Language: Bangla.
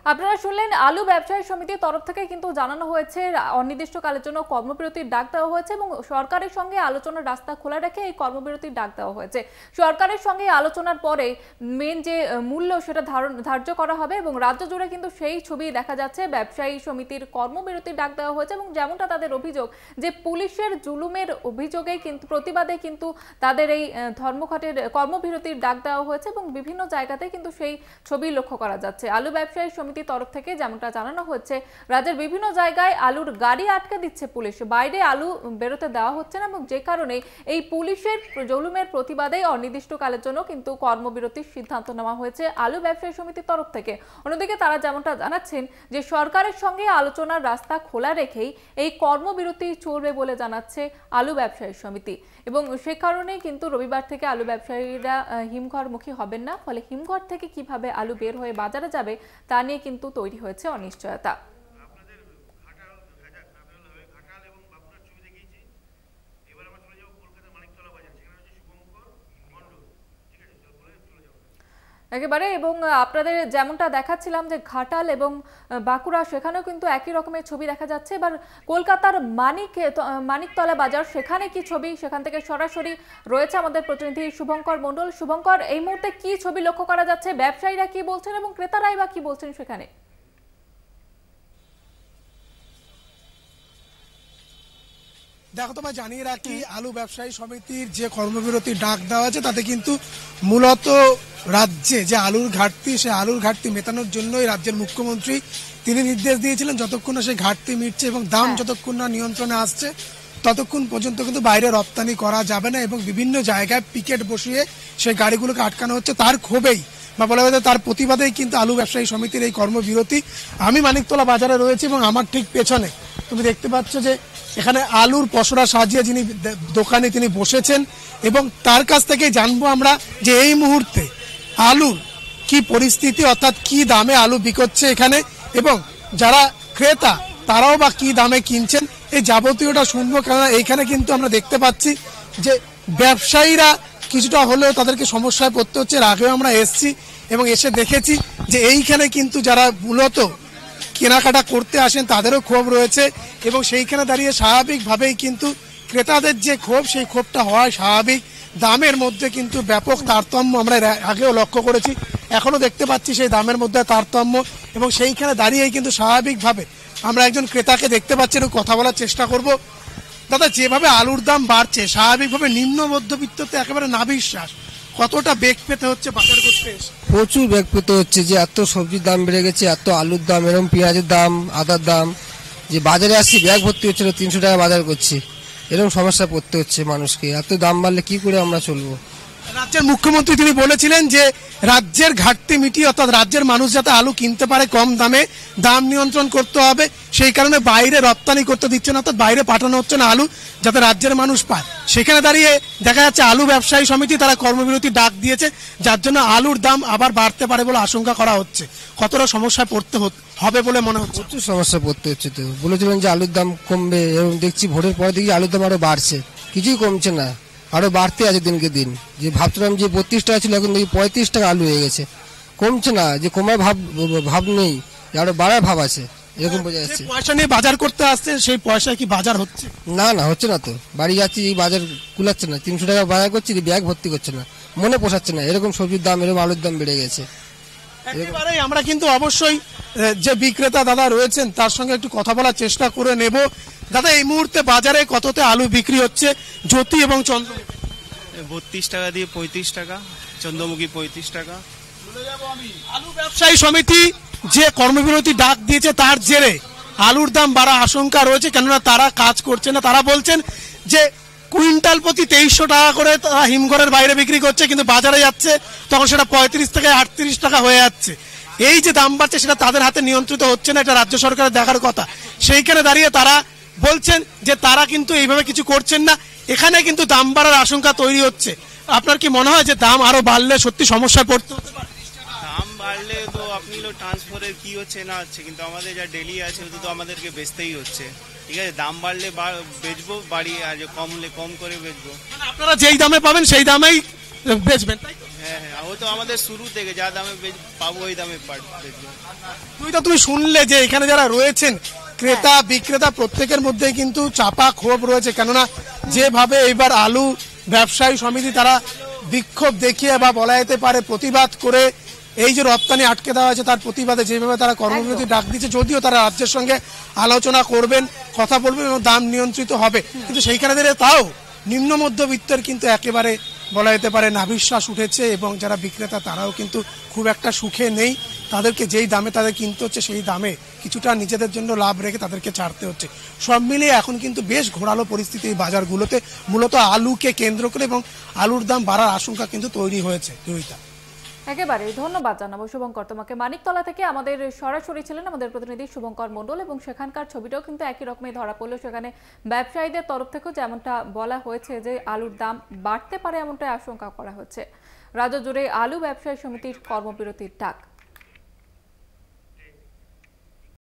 আপনারা শুনলেন আলু ব্যবসায়ী সমিতির তরফ থেকে কিন্তু জানানো হয়েছে অনির্দিষ্টকালের জন্য কর্মবিরতির ডাক দেওয়া হয়েছে এবং সরকারের সঙ্গে আলোচনার রাস্তা খোলা রেখে এই কর্মবিরতির ডাক দেওয়া হয়েছে। সরকারের সঙ্গে আলোচনার পরে মেন যে মূল্য সেটা ধার্য করা হবে এবং রাজ্য জুড়ে কিন্তু সেই ছবি দেখা যাচ্ছে। ব্যবসায়ী সমিতির কর্মবিরতির ডাক দেওয়া হয়েছে এবং যেমনটা তাদের অভিযোগ যে পুলিশের জুলুমের অভিযোগে কিন্তু প্রতিবাদে কিন্তু তাদের এই ধর্মঘটের কর্মবিরতির ডাক দেওয়া হয়েছে এবং বিভিন্ন জায়গাতে কিন্তু সেই ছবি লক্ষ্য করা যাচ্ছে। আলু ব্যবসায়ী সমিতির তরফ থেকে যেমনটা জানানো হচ্ছে রাজ্যের বিভিন্ন জায়গায় আলুর গাড়ি আটকে দিচ্ছে পুলিশ, বাইরে আলু বেরোতে দেওয়া হচ্ছে না এবং যে কারণে এই পুলিশের জুলুমের প্রতিবাদে অনির্দিষ্টকালের জন্য কিন্তু কর্মবিরতির সিদ্ধান্ত নেওয়া হয়েছে আলু ব্যবসায়ী সমিতির তরফ থেকে। অন্যদিকে তারা যেমনটা জানাচ্ছেন যে সরকারের সঙ্গে আলোচনার রাস্তা খোলা রেখেই এই কর্মবিরতি চলবে বলে জানাচ্ছে আলু ব্যবসায়ী সমিতি এবং সে কারণেই কিন্তু রবিবার থেকে আলু ব্যবসায়ীরা হিমঘরমুখী হবেন না। ফলে হিমঘর থেকে কিভাবে আলু বের হয়ে বাজারে যাবে তা নিয়ে কিন্তু তৈরি হয়েছে অনিশ্চয়তা। একেবারে এবং আপনাদের যেমনটা দেখাচ্ছিলাম যে ঘাটাল এবং বাঁকুড়া সেখানেও কিন্তু একই রকমের ছবি দেখা যাচ্ছে। এবার কলকাতার মানিকতলা বাজার সেখানে কি ছবি, সেখান থেকে সরাসরি রয়েছে আমাদের প্রতিনিধি শুভঙ্কর মণ্ডল। শুভঙ্কর, এই মুহূর্তে কি ছবি লক্ষ্য করা যাচ্ছে, ব্যবসায়ীরা কি বলছেন এবং ক্রেতারাই বা কি বলছেন সেখানে? দেখো, তোমায় জানিয়ে রাখি আলু ব্যবসায়ী সমিতির যে কর্মবিরতি ডাক দেওয়া আছে তাতে কিন্তু মূলত রাজ্যে যে আলুর ঘাটতি, সে আলুর ঘাটতি মেটানোর জন্যই রাজ্যের মুখ্যমন্ত্রী তিনি নির্দেশ দিয়েছিলেন যতক্ষণ না সেই ঘাটতি মিটছে এবং দাম যতক্ষণ না নিয়ন্ত্রণে আসছে ততক্ষণ পর্যন্ত কিন্তু বাইরে রপ্তানি করা যাবে না এবং বিভিন্ন জায়গায় পিকেট বসিয়ে সেই গাড়িগুলোকে আটকানো হচ্ছে। তার ক্ষোভেই বা বলা হয় তার প্রতিবাদেই কিন্তু আলু ব্যবসায়ী সমিতির এই কর্মবিরতি। আমি মানিকতলা বাজারে রয়েছি এবং আমার ঠিক পেছনে তুমি দেখতে পাচ্ছ যে এখানে আলুর পসরা সাজিয়ে যিনি দোকানে তিনি বসেছেন এবং তার কাছ থেকে জানবো আমরা যে এই মুহূর্তে আলুর কি পরিস্থিতি, অর্থাৎ কি দামে আলু বিকোচ্ছে এখানে এবং যারা ক্রেতা তারাও বা কি দামে কিনছেন, এই যাবতীয়টা শুনবো। কেননা এইখানে কিন্তু আমরা দেখতে পাচ্ছি যে ব্যবসায়ীরা কিছুটা হলেও তাদেরকে সমস্যায় পড়তে হচ্ছে। এর আগেও আমরা এসছি এবং এসে দেখেছি যে এইখানে কিন্তু যারা মূলত কেনাকাটা করতে আসেন তাদেরও ক্ষোভ রয়েছে এবং সেইখানে দাঁড়িয়ে স্বাভাবিকভাবেই কিন্তু ক্রেতাদের যে ক্ষোভ, সেই ক্ষোভটা হওয়ায় স্বাভাবিক। দামের মধ্যে কিন্তু ব্যাপক তারতম্য আমরা আগেও লক্ষ্য করেছি, এখনো দেখতে পাচ্ছি সেই দামের মধ্যে তারতম্য এবং সেইখানে দাঁড়িয়েই কিন্তু স্বাভাবিকভাবে আমরা একজন ক্রেতাকে দেখতে পাচ্ছি, একটু কথা বলার চেষ্টা করব। দাদা, যেভাবে আলুর দাম বাড়ছে স্বাভাবিকভাবে নিম্ন মধ্যবিত্ততে একেবারে নাভিশ্বাস, কতটা বেগ পেতে হচ্ছে বাজার করতে এসে? প্রচুর বেগ পেতে হচ্ছে যে এত সবজির দাম বেড়ে গেছে, এত আলুর দাম, এরকম পেঁয়াজের দাম, আদার দাম, যে বাজারে আসছি ব্যাগ ভর্তি হচ্ছিল 300 টাকা বাজার করছি, এরকম সমস্যা পড়তে হচ্ছে মানুষকে। এত দাম বাড়লে কি করে আমরা চলবো? রাজ্যের মুখ্যমন্ত্রী তিনি বলেছিলেন যে রাজ্যের ঘাটতি মিটিয়ে অর্থাৎ রাজ্যের মানুষ যাতে আলু কিনতে পারে কম দামে, দাম নিয়ন্ত্রণ করতে হবে, সেই কারণে বাইরে রপ্তানি করতে দিচ্ছে না, অর্থাৎ বাইরে পাঠানো হচ্ছে না আলু, যাতে রাজ্যের মানুষ পায়। সেখানে দাঁড়িয়ে দেখা যাচ্ছে আলু ব্যবসায়ী সমিতি তারা কর্মবিরতি ডাক দিয়েছে, যার জন্য আলুর দাম আবার বাড়তে পারে বলে আশঙ্কা করা হচ্ছে। কতটা সমস্যায় পড়তে হবে বলে মনে হচ্ছে? প্রচুর সমস্যা পড়তে হচ্ছে। তো বলেছিলেন যে আলুর দাম কমবে এবং দেখছি ভোটের পরে দেখি আলুর দাম আরো বাড়ছে, কিছুই কমছে না, আরো বাড়তে আছে দিনকে দিন। যে ভাবছিলাম যে 32 টাকা ছিল এখন দেখি 35 টাকা আলু হয়ে গেছে, কমছে না, যে কমার ভাব নেই, আরো বাড়ার ভাব আছে, এরকম বোঝা যাচ্ছে। পয়সা নিয়ে বাজার করতে আসছে, সেই পয়সায় কি বাজার হচ্ছে? না না, হচ্ছে না তো, বাড়ি যাচ্ছি এই বাজার কুলাচ্ছে না, 300 টাকা বাজার করছি, ব্যাগ ভর্তি করছে না, মনে পোষাচ্ছে না, এরকম সবজির দাম, এরকম আলুর দাম বেড়ে গেছে। একেবারেই আমরা কিন্তু অবশ্যই যে বিক্রেতা দাদা রয়েছেন তার সঙ্গে একটু কথা বলার চেষ্টা করে নেব। দাদা, এই মুহূর্তে বাজারে কততে আলু বিক্রি হচ্ছে জ্যোতি এবং চন্দ্রমুখী? 32 টাকা দিয়ে 35 টাকা, চন্দ্রমুখী 35 টাকা। আলু ব্যবসায়ী সমিতি যে কর্মবিরতি ডাক দিয়েছে তার জেরে আলুর দাম বাড়া আশঙ্কা রয়েছে, কেননা তারা কাজ করছে না। তারা বলছেন যে কুইন্টাল প্রতি 2300 টাকা করে তারা হিমঘরের বাইরে বিক্রি করছে, কিন্তু বাজারে যাচ্ছে তখন সেটা 35 থেকে 38 টাকা হয়ে যাচ্ছে। এই যে দাম বাড়ছে সেটা তাদের হাতে নিয়ন্ত্রিত হচ্ছে না, এটা রাজ্য সরকারের দেখার কথা। সেইখানে দাঁড়িয়ে তারা বলছেন যে তারা কিন্তু এইভাবে কিছু করছেন না, এখানে কিন্তু দাম বাড়ার আশঙ্কা তৈরি হচ্ছে। আপনার কি মনে হয় যে দাম আরো বাড়লে সত্যি সমস্যায় পড়তে হতে পারে? দাম বাড়লে তো আপনি ট্রান্সফারের কি হচ্ছে না হচ্ছে, কিন্তু আমাদের যা ডেলি আছে তো আমাদেরকে বেচতেই হচ্ছে। ঠিক আছে, দাম বাড়লে বেচবো, বাড়ি আর কমলে কম করে বেচবো। আপনারা যেই দামে পাবেন সেই দামেই বেচবেন? হ্যাঁ হ্যাঁ, ও তো আমাদের শুরু থেকে যা দামে পাবো ওই দামে বেচবো। তুমি শুনলে যে এখানে যারা রয়েছেন ক্রেতা বিক্রেতা প্রত্যেকের মধ্যে কিন্তু চাপা ক্ষোভ রয়েছে, কেননা যেভাবে এবার আলু ব্যবসায়ী সমিতি তারা বিক্ষোভ দেখিয়ে বা বলা যেতে পারে প্রতিবাদ করে এই যে রপ্তানি আটকে দেওয়া হয়েছে তার প্রতিবাদে যেভাবে তারা কর্মবিরতি ডাক দিচ্ছে, যদিও তারা রাজ্যের সঙ্গে আলোচনা করবেন, কথা বলবেন এবং দাম নিয়ন্ত্রিত হবে, কিন্তু সেইখানে দাঁড়িয়ে তাও নিম্ন মধ্যবিত্তের কিন্তু একেবারে বলা যেতে পারে নাভিশ্বাস উঠেছে এবং যারা বিক্রেতা তারাও কিন্তু খুব একটা সুখে নেই। তাদেরকে যেই দামে তাদের কিনতে হচ্ছে সেই দামে কিছুটা নিজেদের জন্য লাভ রেখে তাদেরকে ছাড়তে হচ্ছে। সব মিলিয়ে এখন কিন্তু বেশ ঘোরালো পরিস্থিতি এই বাজারগুলোতে, মূলত আলুকে কেন্দ্র করে, এবং আলুর দাম বাড়ার আশঙ্কা কিন্তু তৈরি হয়েছে। জয়িতা, একেবারে ধন্যবাদ জানাবো শুভঙ্কর তোমাকে। মানিকতলা থেকে আমাদের সরাসরি ছিলেন আমাদের প্রতিনিধি শুভঙ্কর মণ্ডল, এবং সেখানকার ছবিটাও কিন্তু একই রকমই ধরা পড়লো। সেখানে ব্যবসায়ীদের তরফ থেকেও যেমনটা বলা হয়েছে যে আলুর দাম বাড়তে পারে এমনটাই আশঙ্কা করা হচ্ছে। রাজ্য জুড়ে আলু ব্যবসায়ী সমিতির কর্মবিরতির ডাক।